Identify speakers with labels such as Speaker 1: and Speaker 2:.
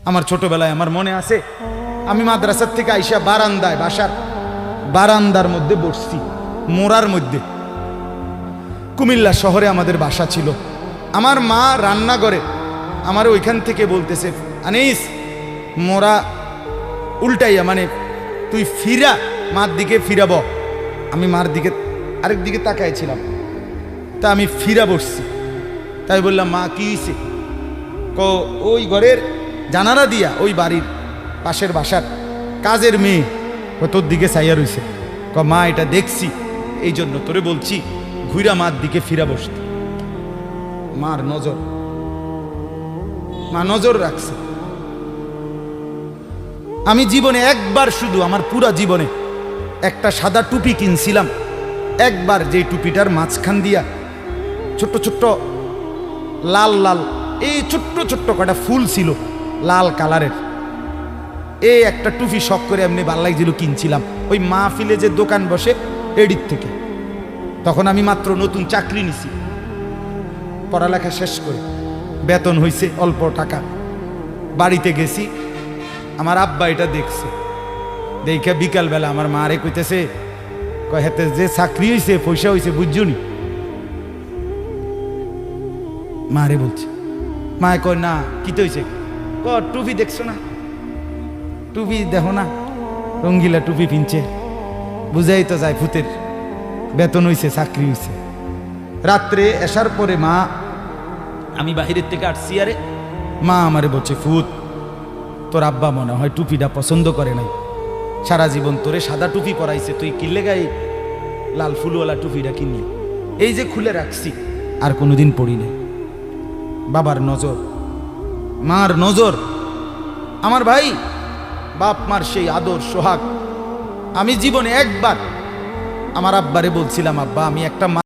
Speaker 1: আমার ছোটবেলায় আমার মনে আছে, আমি মাদ্রাসার থেকে আইসা বারান্দায়, বাসার বারান্দার মধ্যে বসছি, মোড়ার মধ্যে। কুমিল্লা শহরে আমাদের বাসা ছিল। আমার মা রান্না করে আমার ওইখান থেকে বলতেছে, আনিস মোরা উল্টাইয়া, মানে তুই ফিরা, মার দিকে ফিরাব। আমি মার দিকে আরেক দিকে তাকাইছিলাম, তা আমি ফিরা বসছি। তাই বললাম, মা কি হয়েছে? ওই ঘরের জানালা দিয়া ওই বাড়ির পাশের বাসার কাজের মেয়ে তোর দিকে চাইয়া রইছে। মা এটা দেখছি, এই জন্য তোরে বলছি ঘুরা মার দিকে ফিরা বসতে। মার নজর, মা নজর রাখছে। আমি জীবনে একবার, শুধু আমার পুরা জীবনে একটা সাদা টুপি কিনছিলাম একবার, যে টুপিটার মাঝখান দিয়া ছোট্ট ছোট্ট লাল লাল এই ছোট্ট ছোট্ট কটা ফুল ছিল লাল কালারের। এই একটা টুপি শখ করে এমনি ভাল লাগছিল, কিনছিলাম ওই মাহফিলে যে দোকান বসে এডির থেকে। তখন আমি মাত্র নতুন চাকরি নিছি, পড়ালেখা শেষ করে বেতন হইছে অল্প টাকা। বাড়িতে গেছি, আমার আব্বা এটা দেখছে। দেখে বিকালবেলা আমার মারে কইতেছে, হেতে যে চাকরি হয়েছে পয়সা হয়েছে বুঝছনি? মারে বলছে। মায়ে কয় না, কি তো হয়েছে? টুপি দেখছো না, টুপি দেখো না, রঙ্গিলা টুপি পিনছে, বুঝাই তো যায় ভূতের বেতন হইছে, চাকরি হইছে। রাত্রে আসার পরে মা, আমি বাহিরের থেকে আসছি, আরে মা আমারে বলছে, ফুত তোর আব্বা মনে হয় টুপিটা পছন্দ করে নাই, সারা জীবন তোরে সাদা টুপি পরাইছে, তুই কিনলে গায়ে লাল ফুলওয়ালা টুপিটা কিনলি। এই যে খুলে রাখছি, আর কোনোদিন পড়ি নাই। বাবার নজর, মার নজর। আমার ভাই, বাপ মার সেই আদর সোহাগ। আমি জীবনে একবার আমার আব্বারে বলছিলাম, আব্বা আমি একটা